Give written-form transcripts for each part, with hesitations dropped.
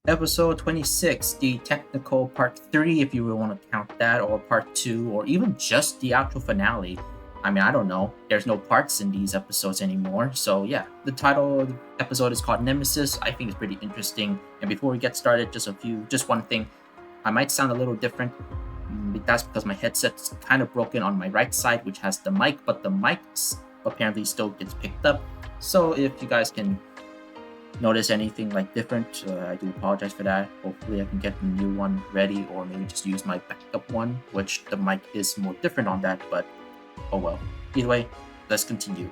Episode 26, the technical part 3, if you would want to count that, or part 2, or even just the actual finale. I mean, I don't know. There's no parts in these episodes anymore. So, yeah, the title of the episode is called Nemesis. I think it's pretty interesting. And before we get started, just one thing. I might sound a little different. That's because my headset's kind of broken on my right side, which has the mic, but the mic apparently still gets picked up. So, if you guys can notice anything like different, I do apologize for that. Hopefully I can get a new one ready, or maybe just use my backup one, which the mic is more different on that, but oh well. Either way, let's continue.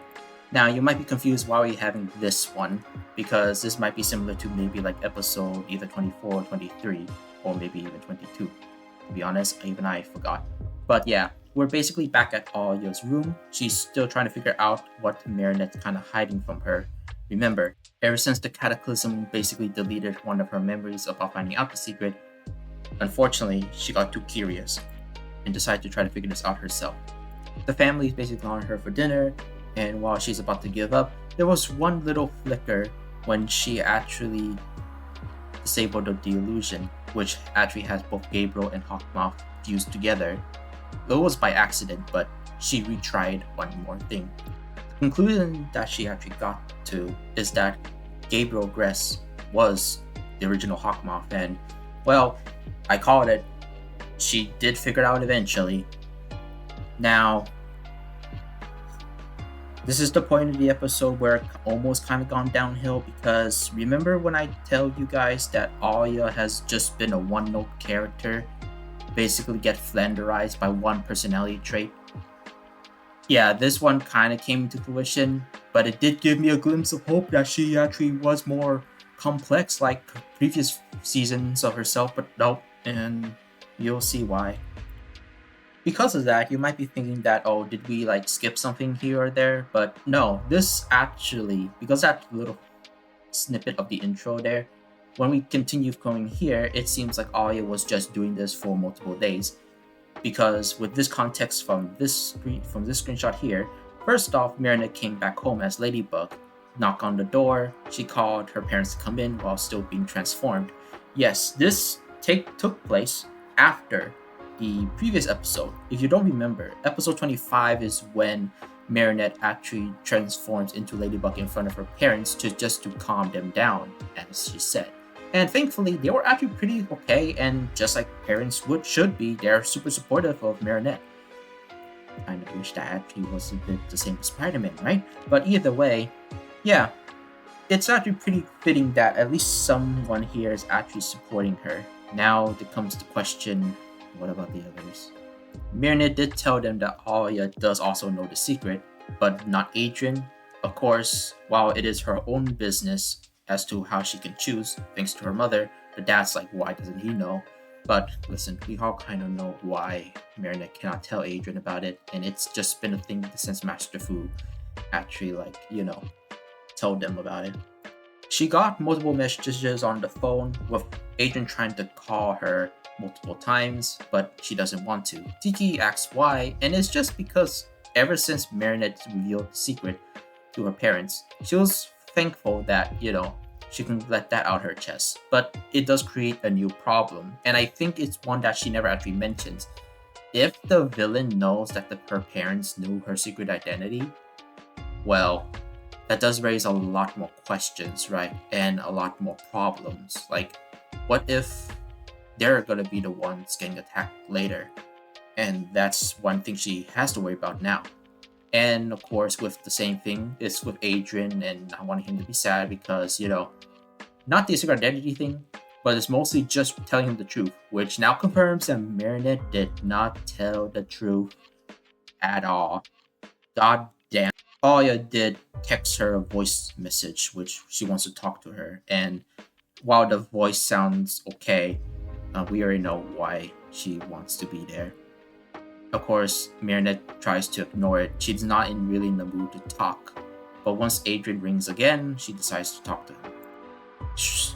Now you might be confused why we're having this one, because this might be similar to maybe like episode either 24 or 23, or maybe even 22. To be honest, even I forgot. But yeah, we're basically back at Alia's room. She's still trying to figure out what Marinette's kind of hiding from her. Remember, ever since the Cataclysm basically deleted one of her memories about finding out the secret, unfortunately, she got too curious and decided to try to figure this out herself. The family is basically on her for dinner, and while she's about to give up, there was one little flicker when she actually disabled the illusion, which actually has both Gabriel and Hawk Moth fused together. It was by accident, but she retried one more thing. The conclusion that she actually got to is that Gabriel Gress was the original Hawk Moth, and well, I called it. She did figure it out eventually. Now, this is the point of the episode where it almost kind of gone downhill, because remember when I tell you guys that Alia has just been a one-note character, basically get flanderized by one personality trait? Yeah, this one kind of came to fruition, but it did give me a glimpse of hope that she actually was more complex like previous seasons of herself, but nope, and you'll see why. Because of that, you might be thinking that, oh, did we like skip something here or there? But no, this actually, because that little snippet of the intro there, when we continue going here, it seems like Alia was just doing this for multiple days. Because with this context from this screenshot here, first off, Marinette came back home as Ladybug. Knock on the door, she called her parents to come in while still being transformed. Yes, this took place after the previous episode. If you don't remember, episode 25 is when Marinette actually transforms into Ladybug in front of her parents to calm them down, as she said. And thankfully, they were actually pretty okay, and just like parents should be, they're super supportive of Marinette. I kind of wish that actually was a bit the same as Spider-Man, right? But either way, yeah, it's actually pretty fitting that at least someone here is actually supporting her. Now it comes to question, what about the others? Marinette did tell them that Alia does also know the secret, but not Adrien. Of course, while it is her own business as to how she can choose, thanks to her mother, the dad's like, why doesn't he know? But listen, we all kind of know why Marinette cannot tell Adrien about it, and it's just been a thing since Master Fu actually, told them about it. She got multiple messages on the phone, with Adrien trying to call her multiple times, but she doesn't want to. Tiki asks why, and it's just because ever since Marinette revealed the secret to her parents, she was thankful that, she can let that out her chest. But it does create a new problem, and I think it's one that she never actually mentions. If the villain knows that her parents knew her secret identity, well, that does raise a lot more questions, right? And a lot more problems. Like, what if they're gonna be the ones getting attacked later? And that's one thing she has to worry about now. And of course, with the same thing, it's with Adrien and not wanting him to be sad because, not the secret identity thing, but it's mostly just telling him the truth, which now confirms that Marinette did not tell the truth at all. God damn. Alia did text her a voice message, which she wants to talk to her. And while the voice sounds okay, we already know why she wants to be there. Of course, Marinette tries to ignore it. She's not really in the mood to talk. But once Adrien rings again, she decides to talk to him.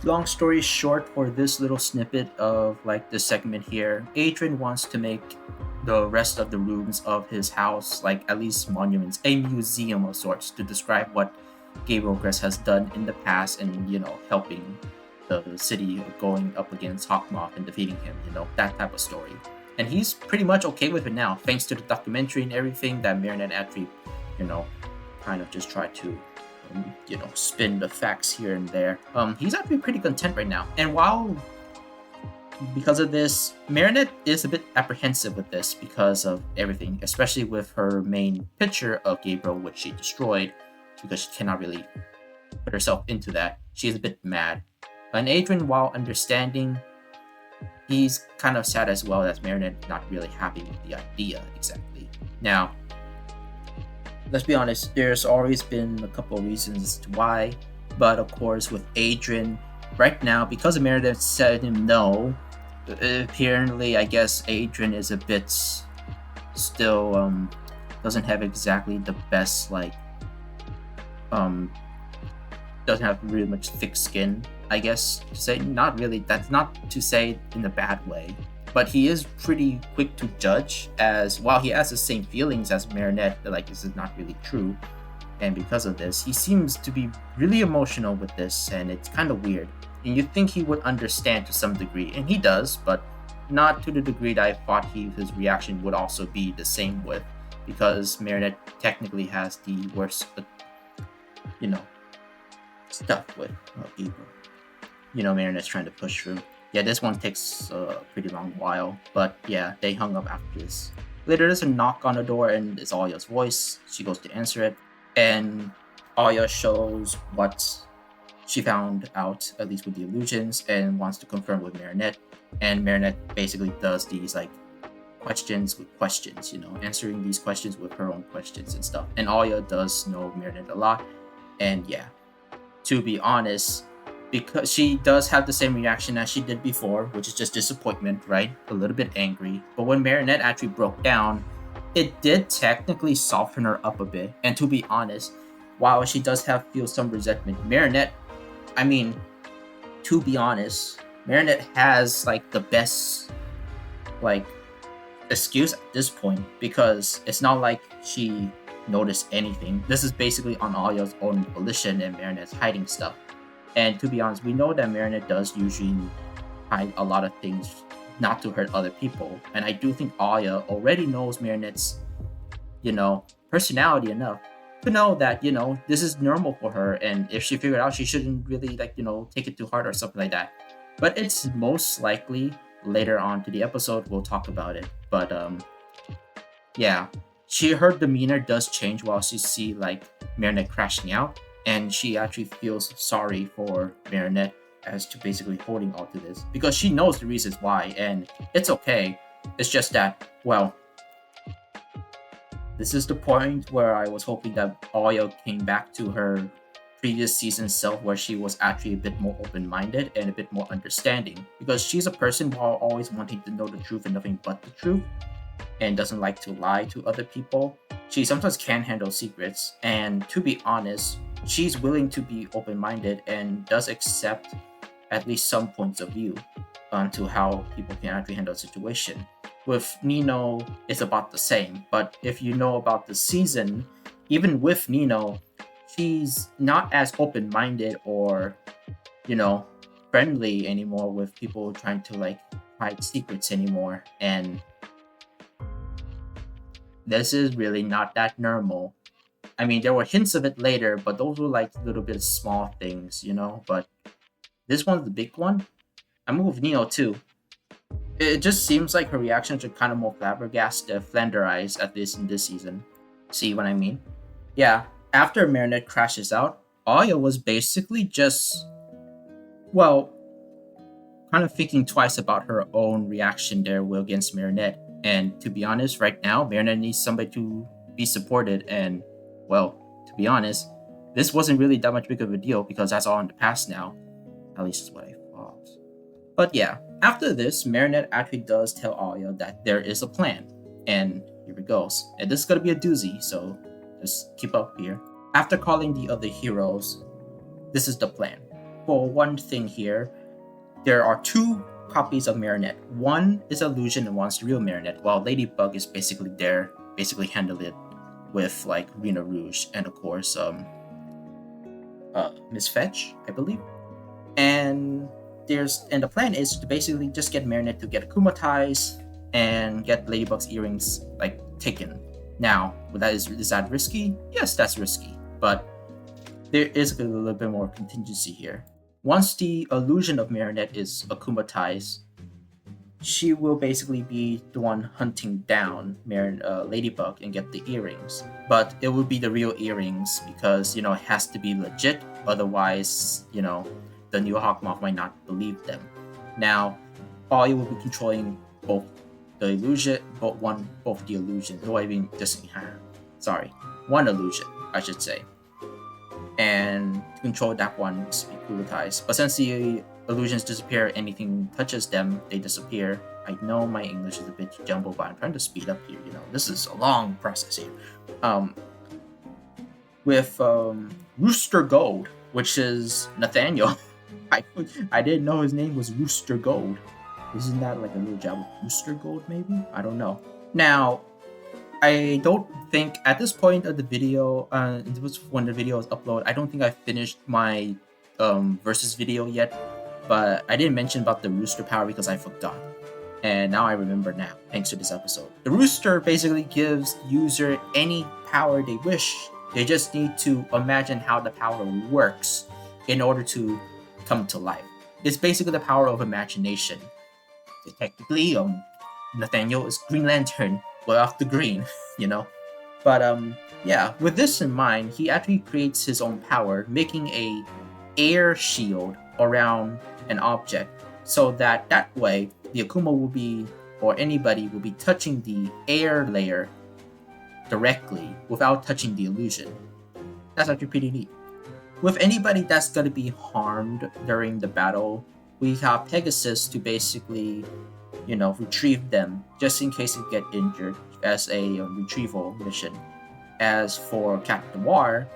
Long story short, for this little snippet of this segment here, Adrien wants to make the rest of the rooms of his house at least monuments, a museum of sorts, to describe what Gabriel Gress has done in the past and helping the city going up against Hawk Moth and defeating him, that type of story. And he's pretty much okay with it now, thanks to the documentary and everything that Marinette actually, kind of just tried to, spin the facts here and there. He's actually pretty content right now. And while, because of this, Marinette is a bit apprehensive with this because of everything, especially with her main picture of Gabriel, which she destroyed because she cannot really put herself into that. She's a bit mad. And Adrian, while understanding, he's kind of sad as well that Marinette not really happy with the idea exactly. Now, let's be honest, there's always been a couple of reasons as to why, but of course with Adrian, right now, because Marinette said him no, apparently I guess Adrian is a bit still doesn't have exactly the best doesn't have really much thick skin, I guess to say. Not really, that's not to say in a bad way, but he is pretty quick to judge, as while he has the same feelings as Marinette, this is not really true. And because of this, he seems to be really emotional with this, and it's kind of weird. And you'd think he would understand to some degree, and he does, but not to the degree that I thought his reaction would also be the same with, because Marinette technically has the worst, stuff with people. Marinette's trying to push through. Yeah, this one takes a pretty long while, but yeah, they hung up after this. Later, there's a knock on the door, and it's Aya's voice. She goes to answer it, and Aya shows what she found out, at least with the illusions, and wants to confirm with Marinette. And Marinette basically does these questions with questions, answering these questions with her own questions and stuff. And Aya does know Marinette a lot, and yeah, to be honest, because she does have the same reaction as she did before, which is just disappointment, right? A little bit angry. But when Marinette actually broke down, it did technically soften her up a bit. And to be honest, while she does feel some resentment, Marinette, to be honest, Marinette has the best excuse at this point, because it's not like she noticed anything. This is basically on Aya's own volition, and Marinette's hiding stuff. And to be honest, we know that Marinette does usually hide a lot of things not to hurt other people. And I do think Aya already knows Marinette's, personality enough to know that, this is normal for her. And if she figured out, she shouldn't really take it too hard or something like that. But it's most likely later on to the episode, we'll talk about it. But yeah, her demeanor does change while she see Marinette crashing out, and she actually feels sorry for Marinette as to basically holding all to this, because she knows the reasons why, and it's okay. It's just that, well, this is the point where I was hoping that Aya came back to her previous season self, where she was actually a bit more open-minded and a bit more understanding, because she's a person while always wanting to know the truth and nothing but the truth, and doesn't like to lie to other people. She sometimes can handle secrets, and to be honest, she's willing to be open-minded and does accept at least some points of view onto how people can actually handle a situation. With Nino, it's about the same, but if you know about the season, even with Nino, she's not as open-minded or, friendly anymore with people trying to hide secrets anymore, and this is really not that normal. There were hints of it later, but those were little bit of small things, but this one's the big one. I'm with Neo too. It just seems like her reactions are kind of more flabbergasted, flanderized, at least in this season. See what I mean? Yeah, after Marinette crashes out, Aya was basically just, kind of thinking twice about her own reaction there against Marinette. And to be honest, right now, Marinette needs somebody to be supported. And, to be honest, this wasn't really that much big of a deal, because that's all in the past now. At least is what I thought. But yeah, after this, Marinette actually does tell Aya that there is a plan. And here it goes. And this is going to be a doozy, so just keep up here. After calling the other heroes, this is the plan. For one thing here, there are two copies of Marinette. One is illusion and one's real Marinette, while Ladybug is basically there, basically handle it with Rena Rouge and of course Miss Fetch, I believe. And the plan is to basically just get Marinette to get akumatized and get Ladybug's earrings like taken. Now, is that risky? Yes, that's risky, but there is a little bit more contingency here. Once the illusion of Marinette is akumatized, she will basically be the one hunting down Ladybug and get the earrings. But it will be the real earrings because, it has to be legit. Otherwise, the new Hawk Moth might not believe them. Now, Ollie will be controlling both the illusion, both the illusions. One illusion, I should say. And to control that one is Miraculous. But since the illusions disappear, anything touches them, they disappear. I know my English is a bit jumbled, but I'm trying to speed up here. This is a long process here. With Rooster Gold, which is Nathaniel. I didn't know his name was Rooster Gold. Isn't that like a little job with Rooster Gold, maybe? I don't know. Now, I don't think at this point of the video, it was when the video was uploaded, I don't think I finished my versus video yet, but I didn't mention about the rooster power because I forgot. And now I remember now, thanks to this episode. The rooster basically gives user any power they wish. They just need to imagine how the power works in order to come to life. It's basically the power of imagination. Technically, Nathaniel is Green Lantern, but off the green, But yeah, with this in mind, he actually creates his own power, making a air shield around an object, so that way the Akuma will be, or anybody will be touching the air layer directly without touching the illusion. That's actually pretty neat. With anybody that's going to be harmed during the battle, we have Pegasus to basically, retrieve them just in case they get injured as a retrieval mission. As for Captain Noir,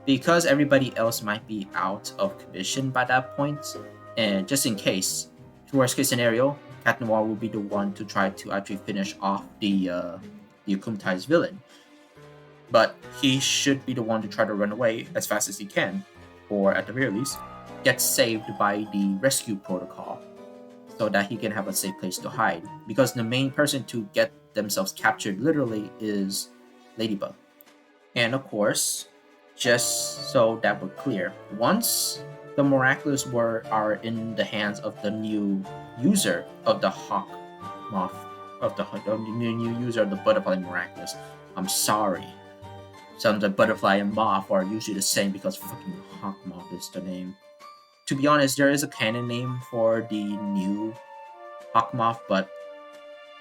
because everybody else might be out of commission by that point, and just in case, worst case scenario, Captain Noir will be the one to try to actually finish off the akumatized villain. But he should be the one to try to run away as fast as he can, or at the very least, get saved by the rescue protocol so that he can have a safe place to hide. Because the main person to get themselves captured literally is Ladybug. And of course, just so that we're clear, once the Miraculous are in the hands of the new user of the Hawk Moth, of the new user of the Butterfly Miraculous, I'm sorry. Some of the Butterfly and Moth are usually the same because fucking Hawk Moth is the name. To be honest, there is a canon name for the new Hawk Moth, but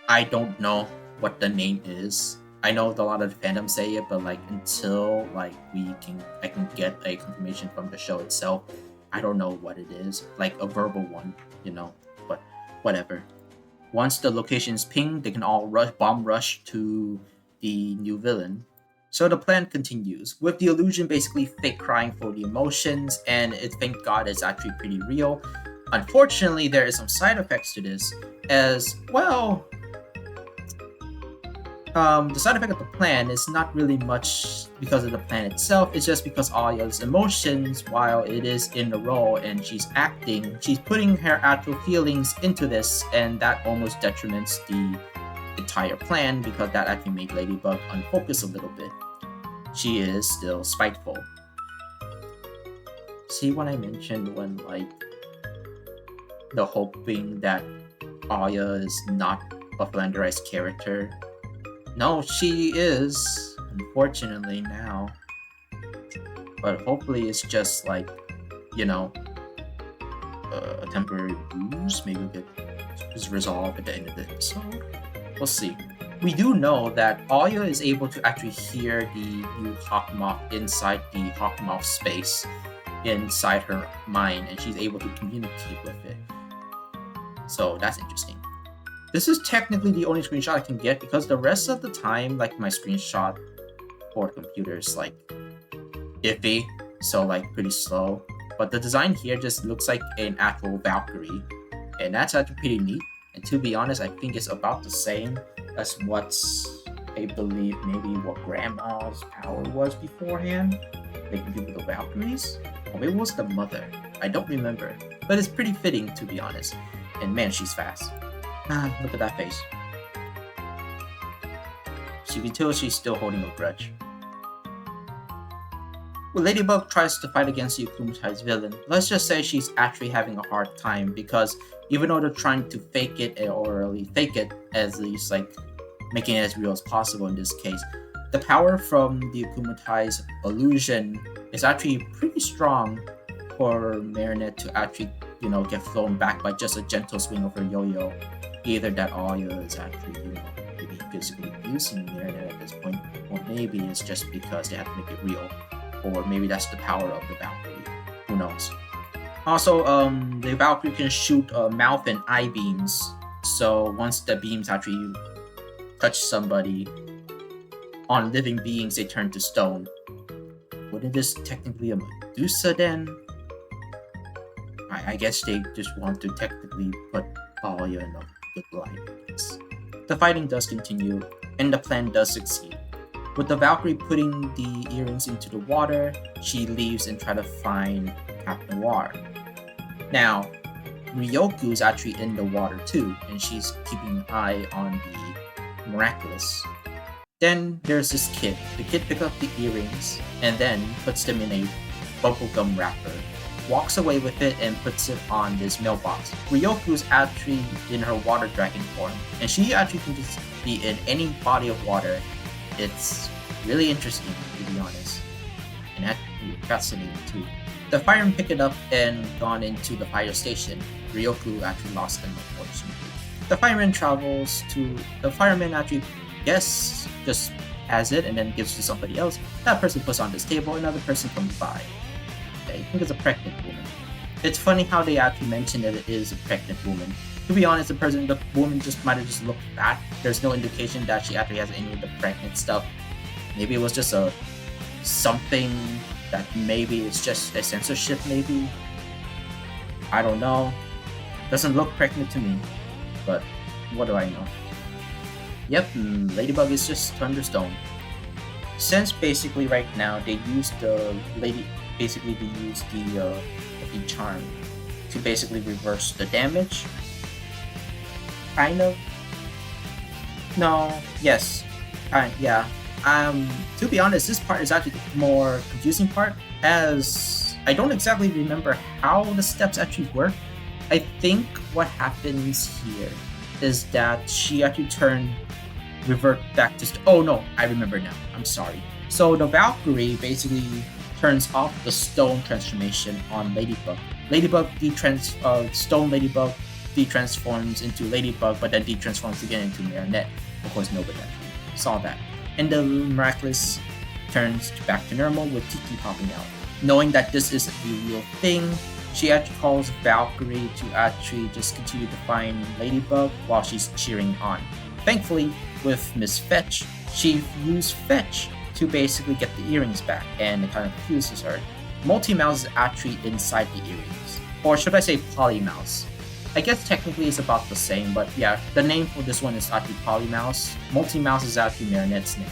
I don't know what the name is. I know a lot of the fandom say it, but until I can get a confirmation from the show itself, I don't know what it is. Like a verbal one, but whatever. Once the location is pinged, they can all bomb rush to the new villain. So the plan continues, with the illusion basically fake crying for the emotions, and thank God it's actually pretty real. Unfortunately, there is some side effects to this, as well. The side effect of the plan is not really much because of the plan itself, it's just because Aya's emotions, while it is in the role and she's putting her actual feelings into this, and that almost detriments the entire plan because that actually made Ladybug unfocused a little bit. She is still spiteful. See what I mentioned when the hoping that Aya is not a flanderized character? No, she is, unfortunately now. But hopefully it's just a temporary bruise. Maybe we'll get resolved at the end of the episode. We'll see. We do know that Aya is able to actually hear the new Hawk Moth inside the Hawk Moth space inside her mind, and she's able to communicate with it. So that's interesting. This is technically the only screenshot I can get because the rest of the time, my screenshot for the computer is iffy, so pretty slow. But the design here just looks like an actual Valkyrie, and that's actually pretty neat. And to be honest, I think it's about the same as I believe maybe what Grandma's power was beforehand. They can do the Valkyries, or maybe it was the mother. I don't remember, but it's pretty fitting to be honest. And man, she's fast. Look at that face. So you can tell she's still holding a grudge. When Ladybug tries to fight against the Akumatai's villain, let's just say she's actually having a hard time because even though they're trying to fake it, or at least fake it, at least like making it as real as possible in this case, the power from the Akumatai's illusion is actually pretty strong for Marinette to actually, get flown back by just a gentle swing of her yo-yo. Either that Aya is actually, maybe physically using Marinette at this point, or maybe it's just because they have to make it real. Or maybe that's the power of the Valkyrie. Who knows? Also, the Valkyrie can shoot mouth and eye beams. So once the beams actually touch somebody, on living beings they turn to stone. Wouldn't this technically a Medusa then? I guess they just want to technically put Aya in a good light, I guess. The fighting does continue, and the plan does succeed. With the Valkyrie putting the earrings into the water, she leaves and tries to find Captain Noir. Now, Ryoku's actually in the water too, and she's keeping an eye on the Miraculous. Then there's this kid. The kid picks up the earrings and then puts them in a bubblegum wrapper, walks away with it and puts it on this mailbox. Ryoku's actually in her water dragon form, and she actually can just be in any body of water. It's really interesting, to be honest, and actually fascinating too. The firemen pick it up and gone into the fire station. Ryoku actually lost them, unfortunately. The fireman actually just has it and then gives it to somebody else. That person puts on this table, another person comes by. I think it's a pregnant woman. It's funny how they actually mention that it is a pregnant woman. To be honest, the woman just might have just looked fat. There's no indication that she actually has any of the pregnant stuff. Maybe it was just something that maybe it's just a censorship maybe. I don't know. Doesn't look pregnant to me, but what do I know? Yep, Ladybug is just Thunderstone. Since basically right now they use the charm to basically reverse the damage. Kind of. No. Yes. Yeah. To be honest, this part is actually the more confusing part, as I don't exactly remember how the steps actually work. I think what happens here is that she actually revert back to... Oh no, I remember now. I'm sorry. So the Valkyrie basically turns off the stone transformation on Ladybug. Stone Ladybug de-transforms into Ladybug, but then de-transforms again into Marinette. Of course, nobody actually saw that. And the Miraculous turns back to normal with Tiki popping out. Knowing that this is a real thing, she actually calls Valkyrie to actually just continue to find Ladybug while she's cheering on. Thankfully, with Miss Fetch, she used Fetch to basically get the earrings back, and it kind of confuses her. Multi-Mouse is actually inside the earrings. Or should I say Polymouse? I guess technically it's about the same, but yeah, the name for this one is actually Polymouse. Multi-Mouse is actually Marinette's name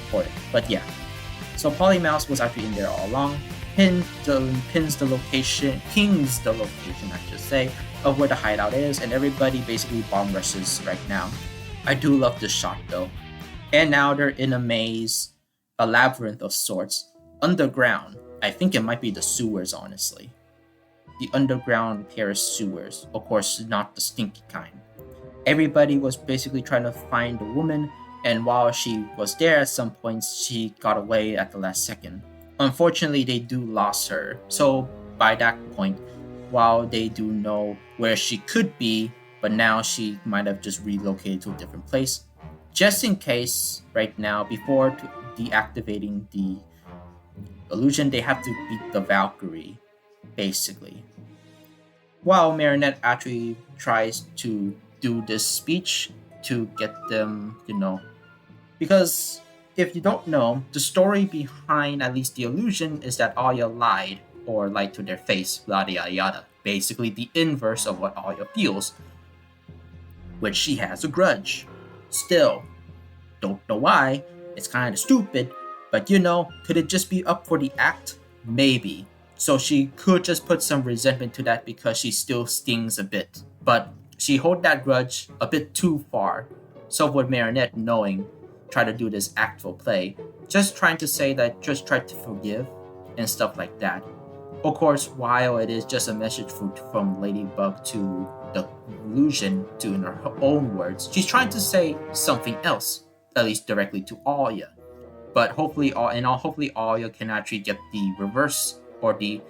for it, but yeah. So Polymouse was actually in there all along, pings the location, I should say, of where the hideout is, and everybody basically bomb rushes right now. I do love this shot though. And now they're in a maze, a labyrinth of sorts, underground. I think it might be the sewers, honestly. The underground Paris sewers, of course, not the stinky kind. Everybody was basically trying to find the woman, and while she was there at some points, she got away at the last second. Unfortunately, they do lose her. So by that point, while they do know where she could be, but now she might have just relocated to a different place. Just in case, right now, before deactivating the illusion, they have to beat the Valkyrie, basically. While Marinette actually tries to do this speech to get them, because if you don't know, the story behind at least the illusion is that Aya lied to their face, yada yada yada. Basically the inverse of what Aya feels, which she has a grudge. Still, don't know why, it's kind of stupid, but could it just be up for the act? Maybe. So she could just put some resentment to that because she still stings a bit. But she hold that grudge a bit too far. So would Marinette, knowing, try to do this actual play, just trying to say that just try to forgive and stuff like that. Of course, while it is just a message from Ladybug to the illusion, to in her own words, she's trying to say something else, at least directly to Aya. But hopefully, hopefully Aya can actually get the reverse or the,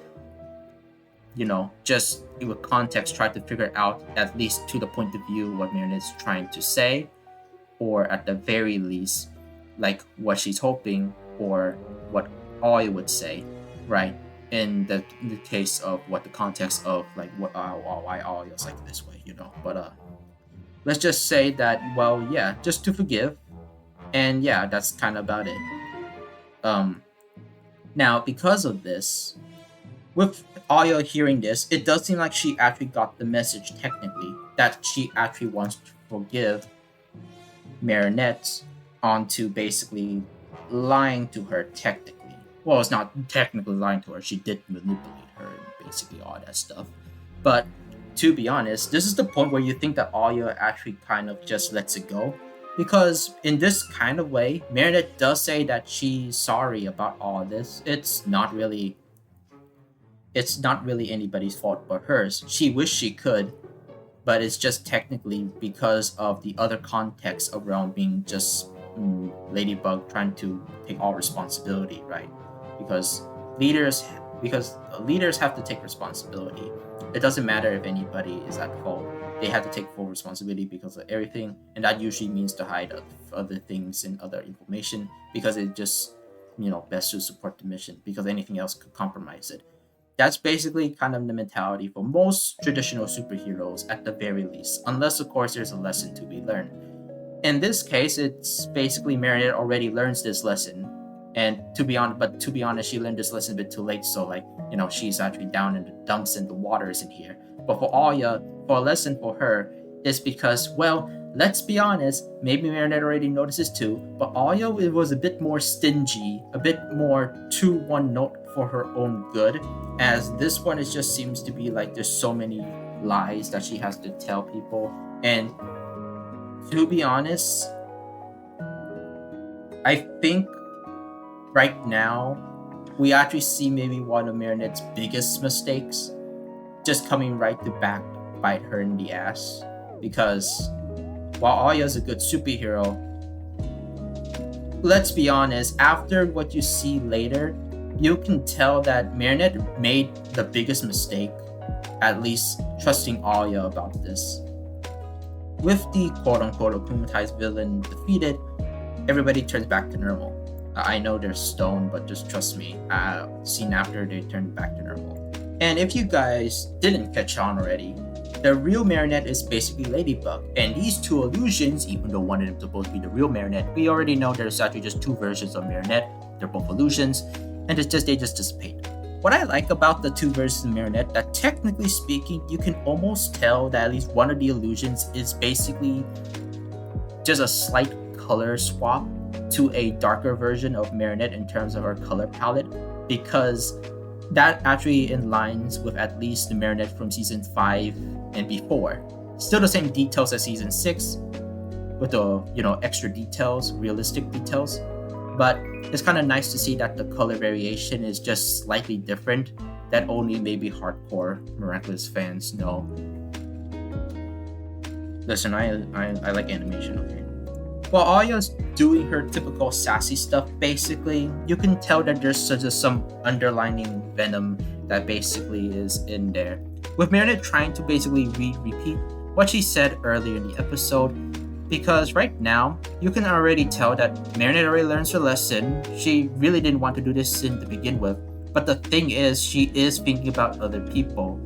just with context, try to figure out at least to the point of view what Marinette is trying to say, or at the very least, like what she's hoping or what Aya would say, right? In the case of what the context of like why Aya's like this way, But let's just say that, well, yeah, just to forgive, and yeah, that's kind of about it. Um, Now because of this, with Aya hearing this, it does seem like she actually got the message technically that she actually wants to forgive Marinette onto basically lying to her technically. Well, it's not technically lying to her. She did manipulate her and basically all that stuff. But to be honest, this is the point where you think that Aya actually kind of just lets it go. Because in this kind of way, Marinette does say that she's sorry about all this. It's not really anybody's fault but hers. She wished she could, but it's just technically because of the other context around being just Ladybug trying to take all responsibility, right? Because leaders leaders have to take responsibility. It doesn't matter if anybody is at fault. They have to take full responsibility because of everything, and that usually means to hide other things and other information because it just best to support the mission because anything else could compromise it. That's basically kind of the mentality for most traditional superheroes at the very least, unless of course there's a lesson to be learned. In this case, it's basically Marinette already learns this lesson, and to be honest, she learned this lesson a bit too late. So she's actually down in the dumps and the water isn't here. But for Aya, for a lesson for her, is because, well, let's be honest, maybe Marinette already notices too, but Aya was a bit more stingy, a bit more too one note for her own good, as this one is just seems to be like there's so many lies that she has to tell people. And to be honest, I think right now we actually see maybe one of Marinette's biggest mistakes just coming right to back bite her in the ass. Because while Aya's a good superhero, let's be honest, after what you see later, you can tell that Marinette made the biggest mistake, at least trusting Aya about this. With the quote-unquote akumatized villain defeated, everybody turns back to normal. I know they're stoned, but just trust me, scene after they turn back to normal. And if you guys didn't catch on already, the real Marinette is basically Ladybug. And these two illusions, even though one of them is supposed to be the real Marinette, we already know there's actually just two versions of Marinette. They're both illusions, and they just dissipate. What I like about the two versions of Marinette, that technically speaking, you can almost tell that at least one of the illusions is basically just a slight color swap to a darker version of Marinette in terms of her color palette, because that actually aligns with at least the Marinette from season 5 and before. Still the same details as season 6, with the extra details, realistic details. But it's kind of nice to see that the color variation is just slightly different, that only maybe hardcore Miraculous fans know. Listen, I like animation, okay? While Aya's doing her typical sassy stuff, basically, you can tell that there's just some underlining venom that basically is in there. With Marinette trying to basically repeat what she said earlier in the episode, because right now, you can already tell that Marinette already learns her lesson. She really didn't want to do this sin to begin with, but the thing is, she is thinking about other people.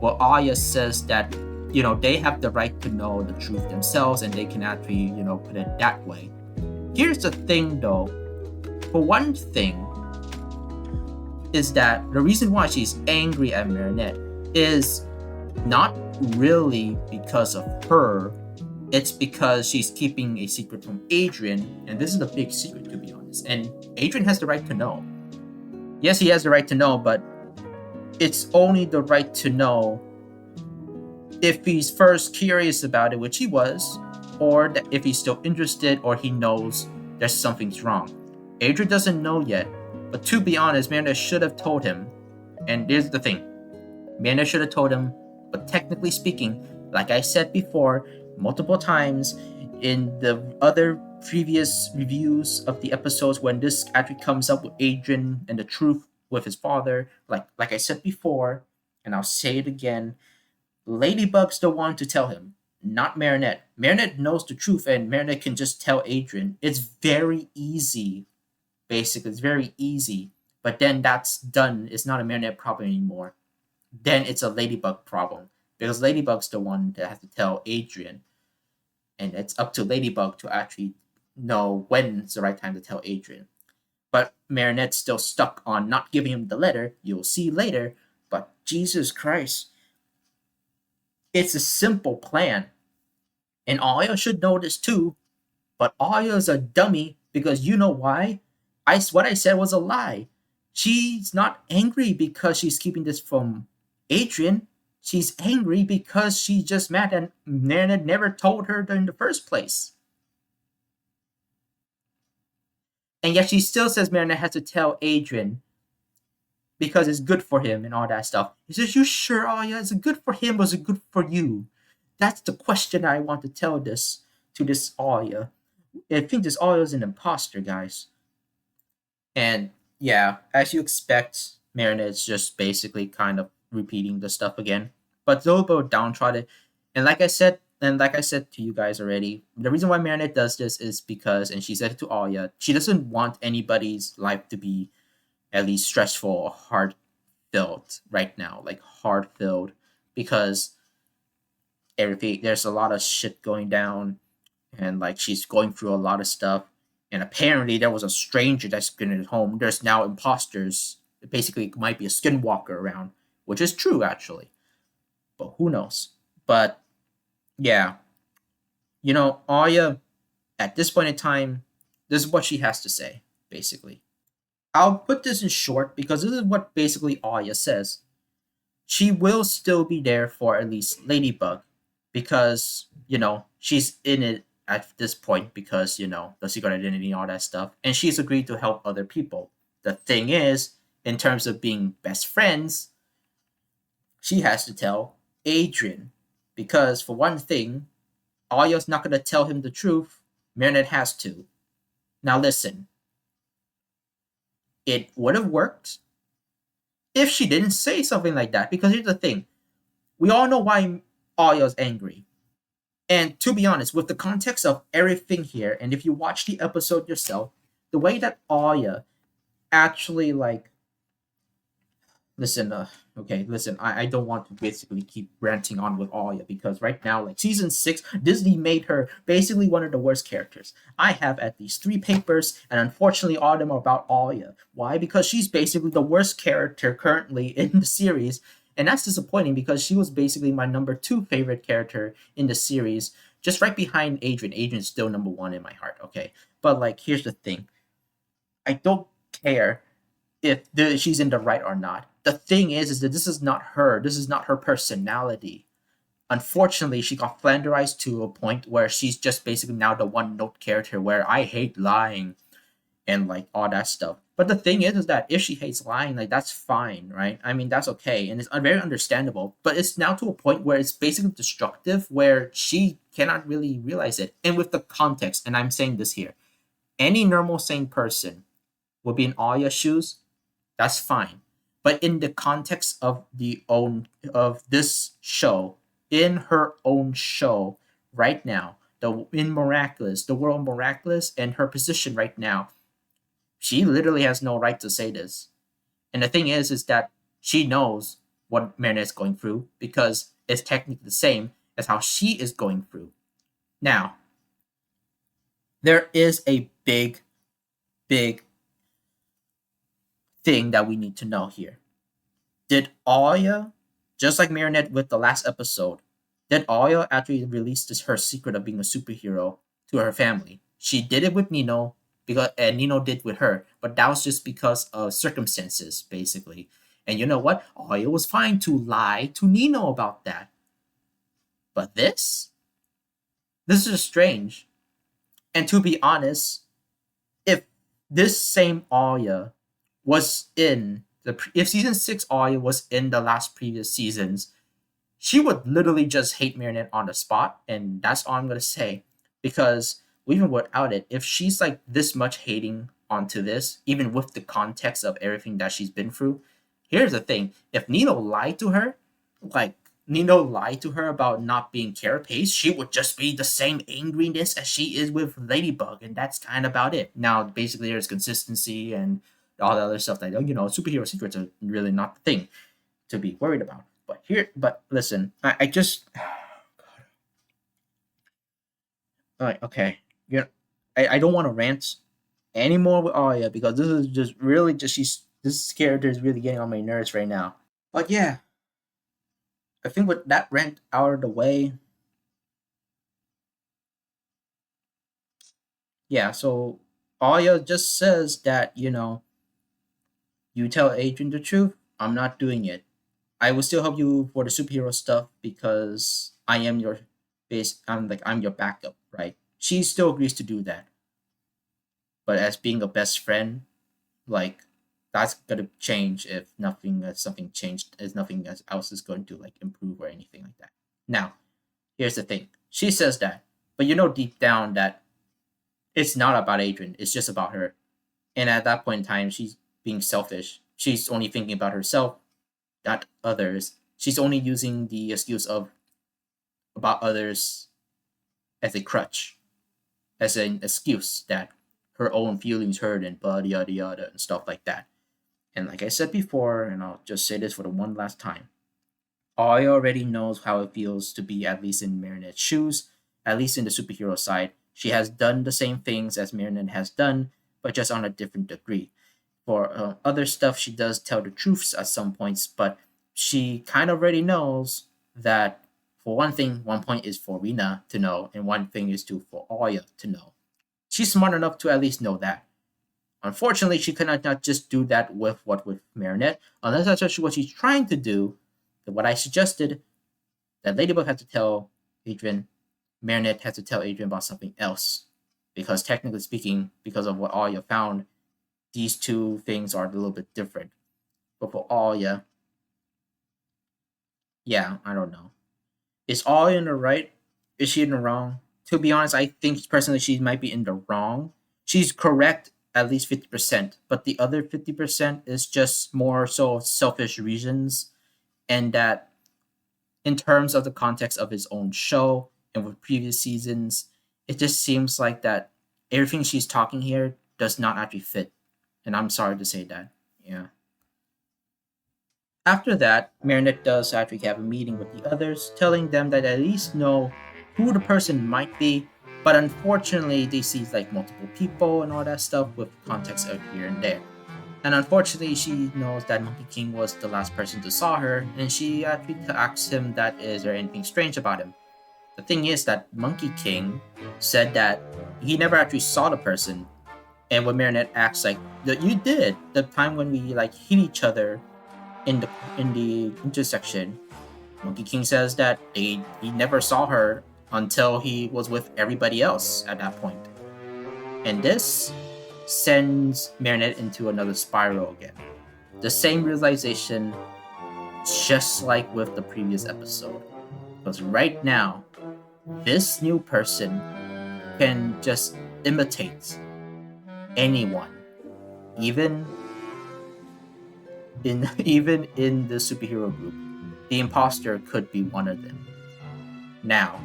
Well, Aya says that they have the right to know the truth themselves, and they can actually, put it that way. Here's the thing though. For one thing, is that the reason why she's angry at Marinette is not really because of her. It's because she's keeping a secret from Adrian, and this is a big secret, to be honest. And Adrian has the right to know. Yes, he has the right to know, but it's only the right to know if he's first curious about it, which he was, or that if he's still interested or he knows there's something's wrong. Adrian doesn't know yet, but to be honest, Miranda should have told him. And here's the thing, Miranda should have told him, but technically speaking, like I said before, multiple times in the other previous reviews of the episodes when this actually comes up with Adrian and the truth with his father, like I said before, and I'll say it again, Ladybug's the one to tell him, not Marinette. Marinette knows the truth, and Marinette can just tell Adrian. It's very easy, basically. It's very easy. But then that's done. It's not a Marinette problem anymore. Then it's a Ladybug problem. Because Ladybug's the one that has to tell Adrian. And it's up to Ladybug to actually know when's the right time to tell Adrian. But Marinette's still stuck on not giving him the letter. You'll see later. But Jesus Christ. It's a simple plan. And Aya should know this too, but Aya's a dummy because you know why? What I said was a lie. She's not angry because she's keeping this from Adrian. She's angry because she's just mad and Nana never told her in the first place. And yet she still says Marina has to tell Adrian because it's good for him and all that stuff. He says, you sure, Aya? Is it good for him or is it good for you? That's the question I want to tell this to this Aya. I think this Aya is an imposter, guys. And yeah, as you expect, Marina is just basically kind of repeating the stuff again. But a little bit downtrodden. And like I said to you guys already, the reason why Marinette does this is because, and she said it to Aya, she doesn't want anybody's life to be at least stressful or hard filled right now, like hard filled, because everything there's a lot of shit going down, and like she's going through a lot of stuff, and apparently there was a stranger that's been at home. There's now imposters. It basically might be a skinwalker around, which is true actually, but who knows? But yeah, Aya, at this point in time, this is what she has to say, basically. I'll put this in short because this is what basically Aya says. She will still be there for at least Ladybug because, she's in it at this point because, the secret identity and all that stuff. And she's agreed to help other people. The thing is, in terms of being best friends, she has to tell Adrian. Because, for one thing, Aya's not going to tell him the truth. Marinette has to. Now, listen. It would have worked if she didn't say something like that. Because here's the thing. We all know why Aya's angry. And to be honest, with the context of everything here, and if you watch the episode yourself, the way that Aya actually listen, I don't want to basically keep ranting on with Aya because right now, like season 6, Disney made her basically one of the worst characters. I have at least 3 papers, and unfortunately all of them are about Aya. Why? Because she's basically the worst character currently in the series, and that's disappointing because she was basically my number 2 favorite character in the series, just right behind Adrian. Adrian's still number 1 in my heart, okay? But here's the thing. I don't care if she's in the right or not. The thing is that this is not her. This is not her personality. Unfortunately, she got flanderized to a point where she's just basically now the one-note character where I hate lying and all that stuff. But the thing is that if she hates lying, that's fine, right? I mean, that's okay, and it's very understandable. But it's now to a point where it's basically destructive, where she cannot really realize it. And with the context, and I'm saying this here, any normal sane person would be in Aya's shoes. That's fine. But in the context of this show, in her own show right now, in Miraculous, the world Miraculous, and her position right now, she literally has no right to say this. And the thing is that she knows what Marina is going through because it's technically the same as how she is going through. Now, there is a big, big thing that we need to know here. Did Aya, just like Marinette with the last episode, did Aya actually release her secret of being a superhero to her family? She did it with Nino, and Nino did with her, but that was just because of circumstances, basically. And you know what? Aya was fine to lie to Nino about that. But this is strange. And to be honest, if this same Aya was in if season 6 Aya was in the last previous seasons, she would literally just hate Marinette on the spot, and that's all I'm gonna say. Because even without it, if she's like this much hating onto this, even with the context of everything that she's been through, here's the thing: if Nino lied to her, like Nino lied to her about not being carapace, she would just be the same angriness as she is with Ladybug, and that's kind of about it. Now, basically, there's consistency and all the other stuff that superhero secrets are really not the thing to be worried about. But listen, I just okay, you know, I don't want to rant anymore with Arya because this is just really just this character is really getting on my nerves right now. But yeah, I think with that rant out of the way, yeah. So Arya just says that you tell Adrian the truth. I'm not doing it. I will still help you for the superhero stuff because I am your base. I'm your backup, right? She still agrees to do that, but as being a best friend, like that's gonna change if something changed, if nothing else is going to like improve or anything like that. Now, here's the thing: she says that, but you know deep down that it's not about Adrian. It's just about her. And at that point in time, she's being selfish. She's only thinking about herself, not others. She's only using the excuse of about others as a crutch, as an excuse that her own feelings hurt and blah yada yada and stuff like that. And like I said before, and I'll just say this for the one last time, I already knows how it feels to be at least in Marinette's shoes, at least in the superhero side. She has done the same things as Marinette has done, but just on a different degree. For other stuff, she does tell the truths at some points, but she kind of already knows that for one thing, one point is for Rina to know, and one thing is for Aya to know. She's smart enough to at least know that. Unfortunately, she cannot not just do that with Marinette, unless that's what she's trying to do. What I suggested, that Ladybug had to tell Adrian, Marinette had to tell Adrian about something else. Because technically speaking, because of what Aya found, these two things are a little bit different. But for Aya, yeah, I don't know. Is Aya in the right? Is she in the wrong? To be honest, I think personally she might be in the wrong. She's correct at least 50%, but the other 50% is just more so selfish reasons, and that in terms of the context of his own show and with previous seasons, it just seems like that everything she's talking here does not actually fit. And I'm sorry to say that. Yeah. After that, Marinette does actually have a meeting with the others, telling them that at least know who the person might be, but unfortunately they see like multiple people and all that stuff with context out here and there. And unfortunately, she knows that Monkey King was the last person to saw her, and she actually asks him that is there anything strange about him. The thing is that Monkey King said that he never actually saw the person, and when Marinette asks like, "You did the time when we like hit each other in the intersection," Monkey King says that he never saw her until he was with everybody else at that point. And this sends Marinette into another spiral again. The same realization, just like with the previous episode. Because right now, this new person can just imitate anyone, even even in the superhero group. The imposter could be one of them. Now,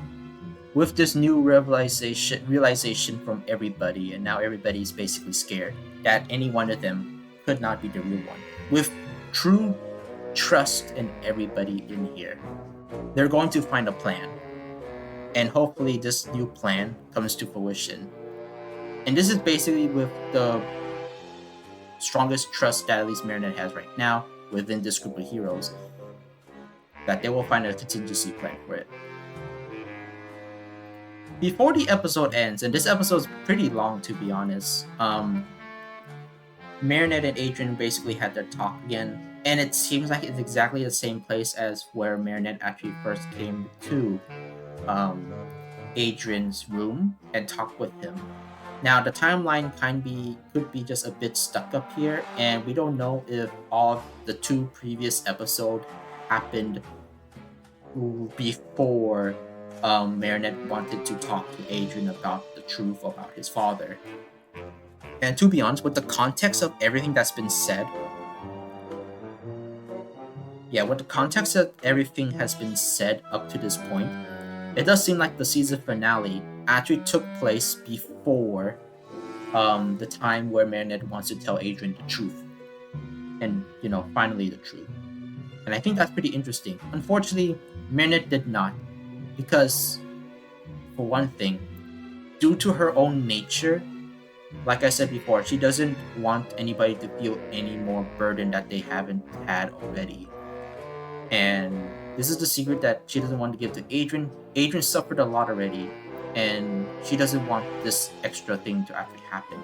with this new realization from everybody, and now everybody's basically scared that any one of them could not be the real one. With true trust in everybody in here, they're going to find a plan. And hopefully this new plan comes to fruition. And this is basically with the strongest trust that at least Marinette has right now within this group of heroes, that they will find a contingency plan for it. Before the episode ends, and this episode is pretty long to be honest, Marinette and Adrian basically had their talk again, And it seems like it's exactly the same place as where Marinette actually first came to um, Adrian's room and talked with him. Now the timeline could be just a bit stuck up here, and we don't know if all of the two previous episodes happened before Marinette wanted to talk to Adrian about the truth about his father. And to be honest, with the context of everything that's been said, with the context of everything has been said up to this point, it does seem like the season finale actually took place before the time where Marinette wants to tell Adrian the truth. And, finally the truth. And I think that's pretty interesting. Unfortunately, Marinette did not. Because, for one thing, due to her own nature, like I said before, she doesn't want anybody to feel any more burden that they haven't had already. And this is the secret that she doesn't want to give to Adrian. Adrian suffered a lot already, and she doesn't want this extra thing to actually happen.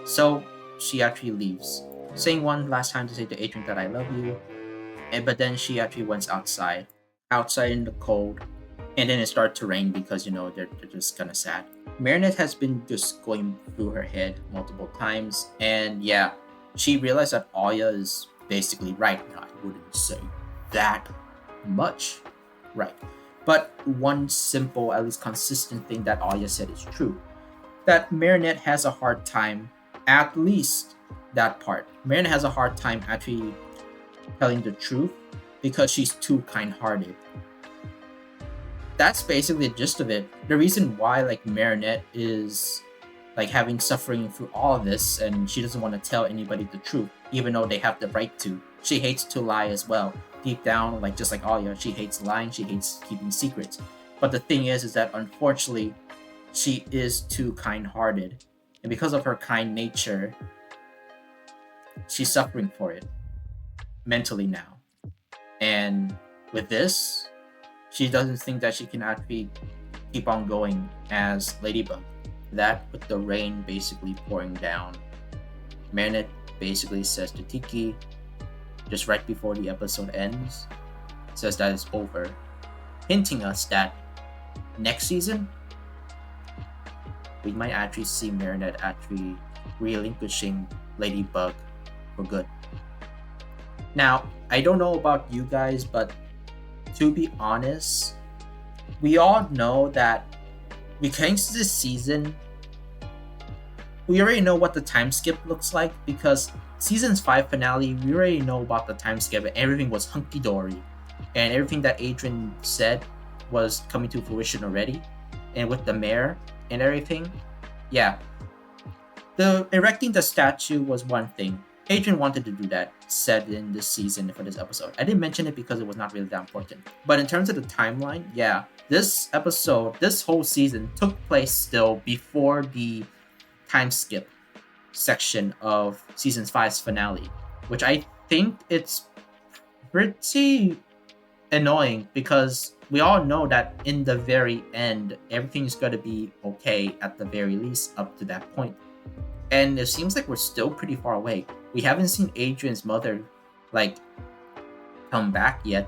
So she actually leaves, saying one last time to say to Adrian that I love you. But then she actually went outside in the cold, and then it started to rain because they're just kind of sad. Marinette has been just going through her head multiple times, and she realized that Aya is basically right. I wouldn't say that much right, but one simple, at least consistent thing that Aya said is true, that Marinette has a hard time, at least that part. Marinette has a hard time actually telling the truth because she's too kind-hearted. That's basically the gist of it. The reason why Marinette is having suffering through all of this, and she doesn't want to tell anybody the truth, even though they have the right to. She hates to lie as well. Deep down, just like Aya, she hates lying, she hates keeping secrets. But the thing is that unfortunately, she is too kind-hearted. And because of her kind nature, she's suffering for it mentally now. And with this, she doesn't think that she can actually keep on going as Ladybug. That with the rain basically pouring down, Marinette basically says to Tiki, just right before the episode ends, says that it's over, hinting us that next season, we might actually see Marinette actually relinquishing Ladybug for good. Now, I don't know about you guys, but to be honest, we all know that because this season, we already know what the time skip looks like, because season's 5 finale, we already know about the time skip and everything was hunky-dory. And everything that Adrian said was coming to fruition already. And with the mayor and everything, the erecting the statue was one thing. Adrian wanted to do that, said in this season for this episode. I didn't mention it because it was not really that important. But in terms of the timeline, this episode, this whole season took place still before the time skip section of season 5's finale, which I think it's pretty annoying because we all know that in the very end, everything's going to be okay at the very least up to that point. And it seems like we're still pretty far away. We haven't seen Adrian's mother come back yet.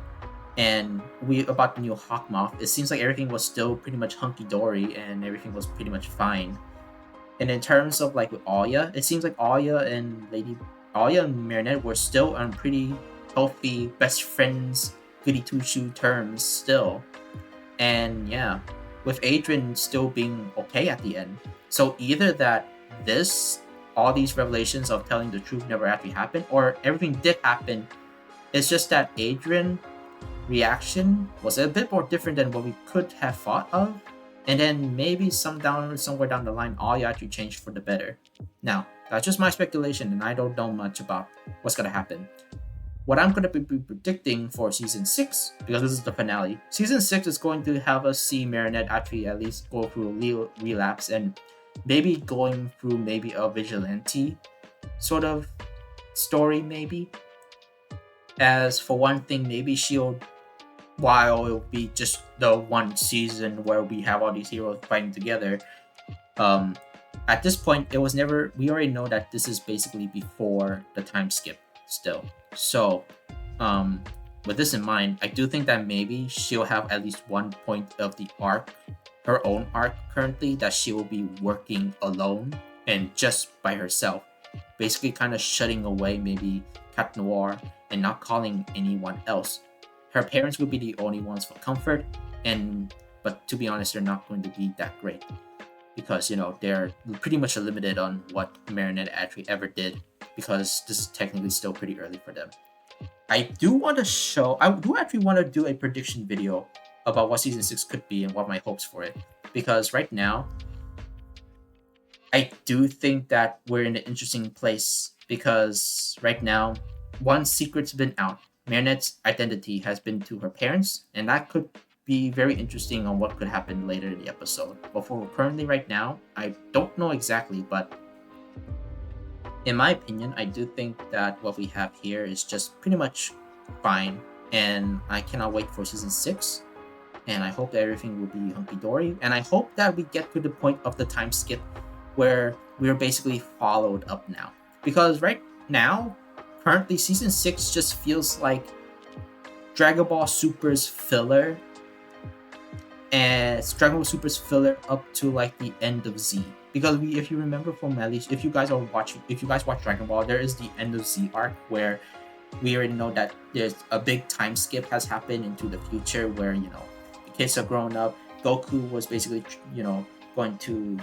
And about the new Hawk Moth, it seems like everything was still pretty much hunky-dory and everything was pretty much fine. And in terms of with Aya, it seems like Aya and Marinette were still on pretty healthy best friends, goody two-shoe terms still. And with Adrian still being okay at the end. So either that all these revelations of telling the truth never actually happened, or everything did happen. It's just that Adrian's reaction was a bit more different than what we could have thought of. And then maybe somewhere down the line, all you actually changed for the better. Now, that's just my speculation, and I don't know much about what's going to happen. What I'm going to be predicting for Season 6, because this is the finale, Season 6 is going to have us see Marinette actually at least go through relapse and maybe going through maybe a vigilante sort of story maybe. As for one thing, maybe while it'll be just the one season where we have all these heroes fighting together, at this point we already know that this is basically before the time skip still. So, with this in mind, I do think that maybe she'll have at least one point of the arc, her own arc currently, that she will be working alone and just by herself. Basically, kind of shutting away maybe Cat Noir and not calling anyone else. Her parents will be the only ones for comfort, but to be honest, they're not going to be that great because they're pretty much limited on what Marinette actually ever did because this is technically still pretty early for them. I do actually want to do a prediction video about what season 6 could be and what my hopes for it. Because right now, I do think that we're in an interesting place because right now, one secret's been out. Marinette's identity has been to her parents, and that could be very interesting on what could happen later in the episode. But for currently right now, I don't know exactly, but in my opinion, I do think that what we have here is just pretty much fine, and I cannot wait for season 6. And I hope that everything will be hunky-dory, and I hope that we get to the point of the time skip where we're basically followed up now. Because right now, currently, season 6 just feels like Dragon Ball Super's filler, and it's Dragon Ball Super's filler up to like the end of Z. Because if you remember from at least if you guys watch Dragon Ball, there is the end of Z arc where we already know that there's a big time skip has happened into the future where the kids are grown up. Goku was basically going to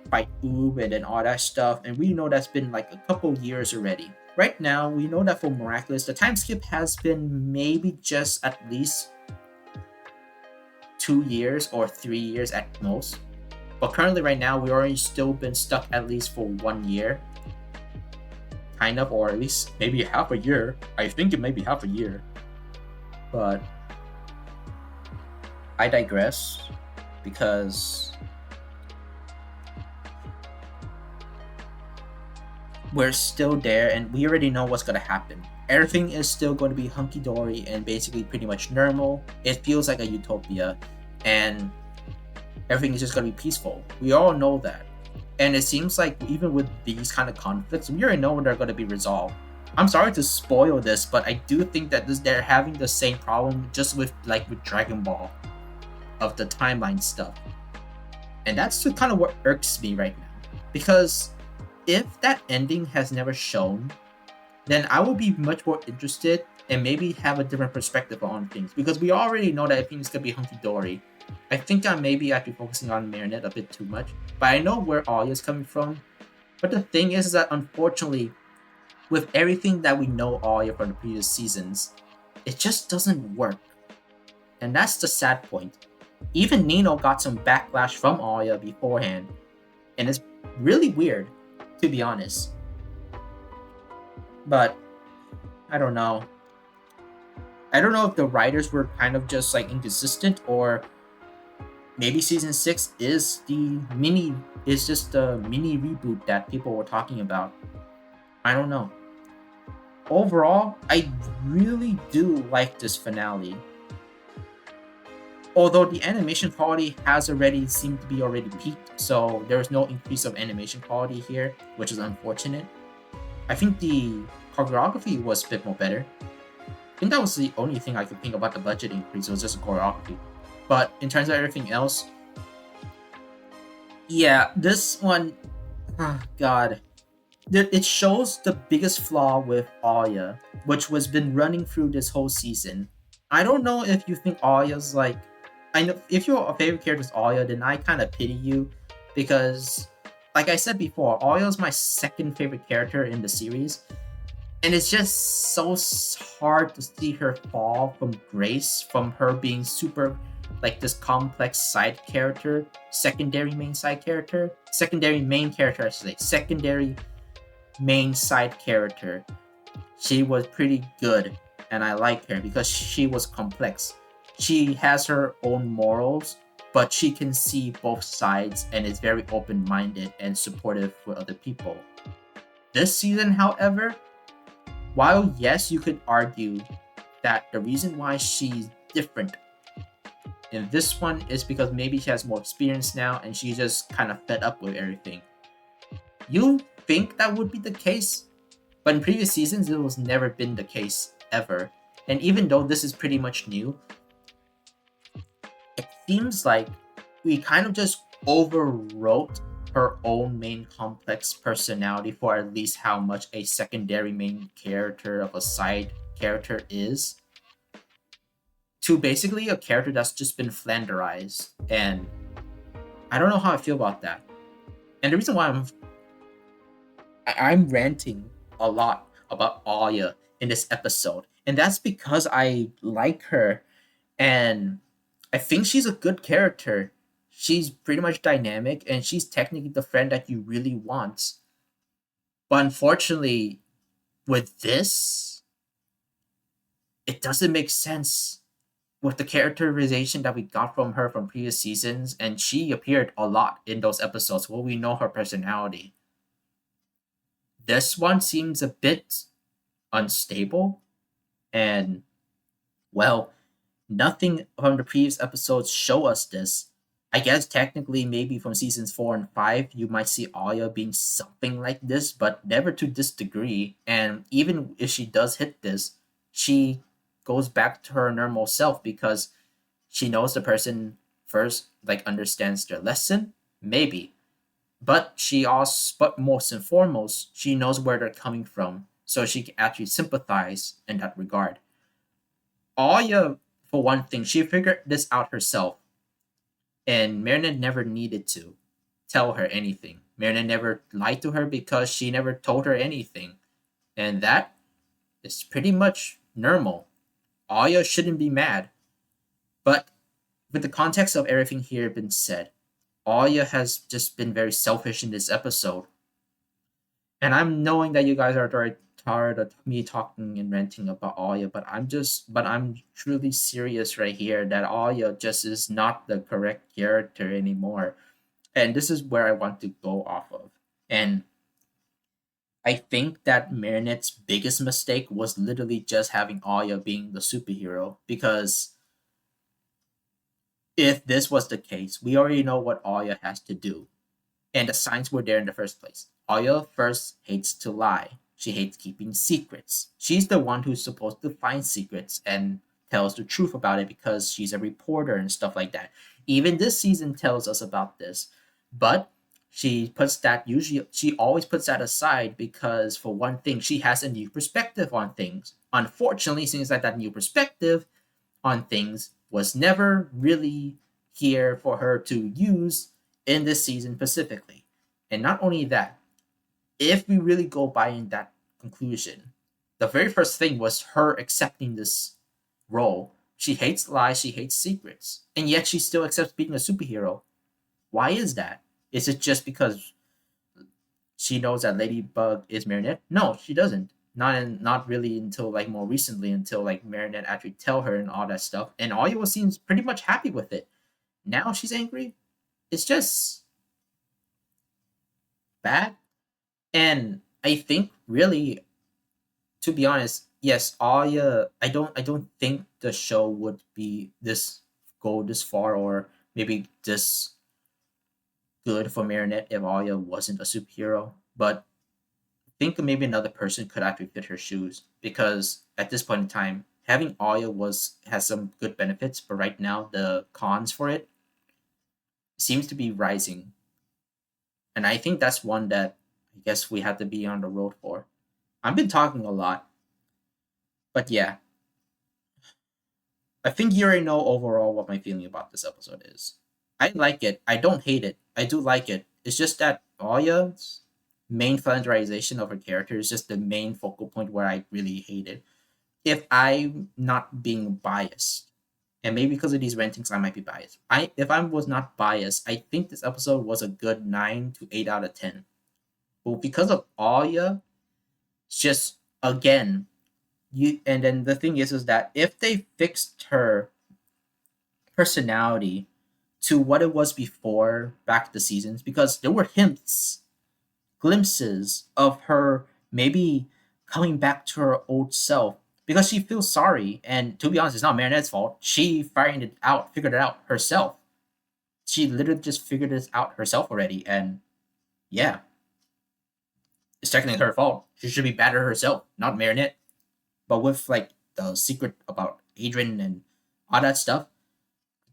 fight Oob and then all that stuff, and we know that's been like a couple years already. Right now, we know that for Miraculous, the time skip has been maybe just at least 2 years or 3 years at most. But currently right now, we already still been stuck at least for 1 year. Kind of, or at least maybe half a year. I think it may be half a year. But I digress because we're still there and we already know what's going to happen. Everything is still going to be hunky-dory and basically pretty much normal. It feels like a utopia and everything is just going to be peaceful. We all know that. And it seems like even with these kind of conflicts, we already know when they're going to be resolved. I'm sorry to spoil this, but I do think that they're having the same problem just with Dragon Ball of the timeline stuff. And that's kind of what irks me right now. Because if that ending has never shown, then I would be much more interested and maybe have a different perspective on things. Because we already know that everything's going to be hunky-dory. I think I may be actually focusing on Marinette a bit too much, but I know where Alya's coming from. But the thing is that unfortunately, with everything that we know Alya from the previous seasons, it just doesn't work. And that's the sad point. Even Nino got some backlash from Alya beforehand, and it's really weird, to be honest. But I don't know. I don't know if the writers were kind of just inconsistent, or maybe season 6 is just the mini reboot that people were talking about. I don't know. Overall, I really do like this finale. Although the animation quality has already seemed to be already peaked, so there's no increase of animation quality here, which is unfortunate. I think the choreography was a bit more better. I think that was the only thing I could think about the budget increase, was just the choreography. But in terms of everything else, yeah, this one, God. It shows the biggest flaw with Alya, which was been running through this whole season. I don't know if you think Alya's I know if your favorite character is Alya, then I kind of pity you, because, like I said before, Alya's my second favorite character in the series, and it's just so hard to see her fall from grace, from her being super this complex side character, secondary main character, I should say, secondary main side character. She was pretty good, and I like her because she was complex. She has her own morals, but she can see both sides and is very open-minded and supportive for other people. This season, however, while yes, you could argue that the reason why she's different in this one is because maybe she has more experience now and she's just kind of fed up with everything. You think that would be the case? But in previous seasons, it was never been the case ever. And even though this is pretty much new, it seems like we kind of just overwrote her own main complex personality for at least how much a secondary main character of a side character is, to basically a character that's just been flanderized. And I don't know how I feel about that. And the reason why I'm ranting a lot about Aya in this episode, and that's because I like her, and I think she's a good character. She's pretty much dynamic, and she's technically the friend that you really want. But unfortunately, with this, it doesn't make sense with the characterization that we got from her from previous seasons, and she appeared a lot in those episodes where we know her personality. This one seems a bit unstable, and well, nothing from the previous episodes show us this. I guess technically maybe from seasons 4 and 5 you might see Aya being something like this, but never to this degree. And even if she does hit this, she goes back to her normal self because she knows the person first like understands their lesson, maybe. But but most and foremost, she knows where they're coming from, so she can actually sympathize in that regard. Aya, for one thing, she figured this out herself, and Marina never needed to tell her anything. Marina never lied to her because she never told her anything, and that is pretty much normal. Aya shouldn't be mad, but with the context of everything here been said, Aya has just been very selfish in this episode. And I'm knowing that you guys are very tired of me talking and ranting about Aya, but I'm truly serious right here that Aya just is not the correct character anymore. And this is where I want to go off of. And I think that Marinette's biggest mistake was literally just having Aya being the superhero, because if this was the case, we already know what Aya has to do. And the signs were there in the first place. Aya first hates to lie. She hates keeping secrets. She's the one who's supposed to find secrets and tells the truth about it because she's a reporter and stuff like that. Even this season tells us about this. But she always puts that aside because, for one thing, she has a new perspective on things. Unfortunately, seems like that new perspective on things was never really here for her to use in this season specifically. And not only that, if we really go by in that conclusion, the very first thing was her accepting this role. She hates lies, she hates secrets, and yet she still accepts being a superhero. Why is that? Is it just because she knows that Ladybug is Marinette? No, she doesn't. Not really until like more recently, until like Marinette actually tell her and all that stuff. And Aya seems pretty much happy with it. Now she's angry. It's just bad. And I think really, to be honest, yes, Aya. I don't think the show would be this go this far or maybe this good for Marinette if Aya wasn't a superhero. But I think maybe another person could actually fit her shoes, because at this point in time, having Aya has some good benefits, but right now the cons for it seems to be rising, and I think that's one that I guess we have to be on the road for. I've been talking a lot, but yeah, I think you already know overall what my feeling about this episode is. I like it. I don't hate it. I do like it. It's just that Aya's main flanderization of her character is just the main focal point where I really hate it. If I'm not being biased, and maybe because of these rantings, I might be biased. If I was not biased, I think this episode was a good 9 to 8 out of 10. But because of Aya, it's just again you. And then the thing is that if they fixed her personality to what it was before back the seasons, because there were hints, glimpses of her maybe coming back to her old self because she feels sorry. And to be honest, it's not Marinette's fault. She figured it out herself. She literally just figured this out herself already. And yeah, it's technically her fault. She should be better herself, not Marinette. But with like the secret about Adrian and all that stuff,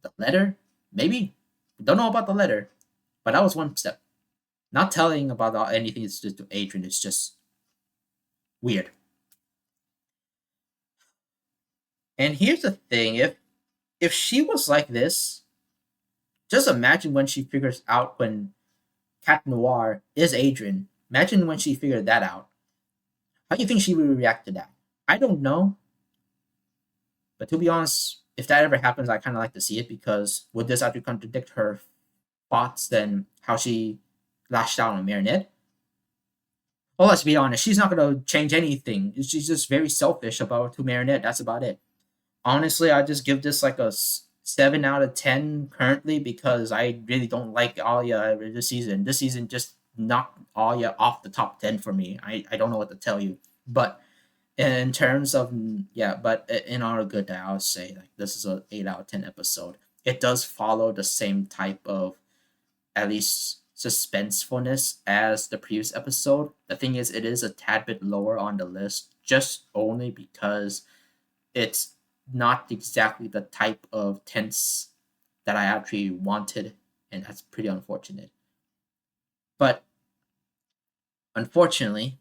the letter, maybe we don't know about the letter, but that was one step. Not telling about anything is just to Adrian is just weird. And here's the thing: if she was like this, just imagine when she figures out when Cat Noir is Adrian. Imagine when she figured that out. How do you think she would react to that? I don't know, but to be honest, if that ever happens, I kind of like to see it because would this actually contradict her thoughts than how she lashed out on Marinette? Well, let's be honest, she's not going to change anything. She's just very selfish about to Marinette. That's about it. Honestly, I just give this like a 7 out of 10 currently because I really don't like Alia this season. This season just knocked Alia off the top 10 for me. I don't know what to tell you. But in terms of, yeah, but in all good, I would say like this is a 8 out of 10 episode. It does follow the same type of at least suspensefulness as the previous episode. The thing is, it is a tad bit lower on the list just only because it's not exactly the type of tense that I actually wanted, and that's pretty unfortunate. But unfortunately,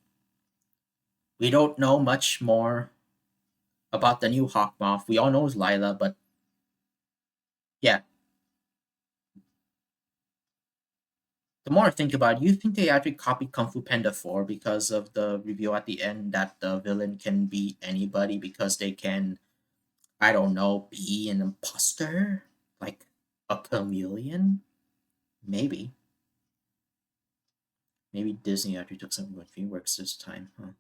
we don't know much more about the new Hawk Moth. We all know it's Lila, but yeah. The more I think about it, you think they actually copied Kung Fu Panda 4 because of the reveal at the end that the villain can be anybody because they can, I don't know, be an imposter? Like a chameleon? Maybe. Maybe Disney actually took some of DreamWorks this time, huh?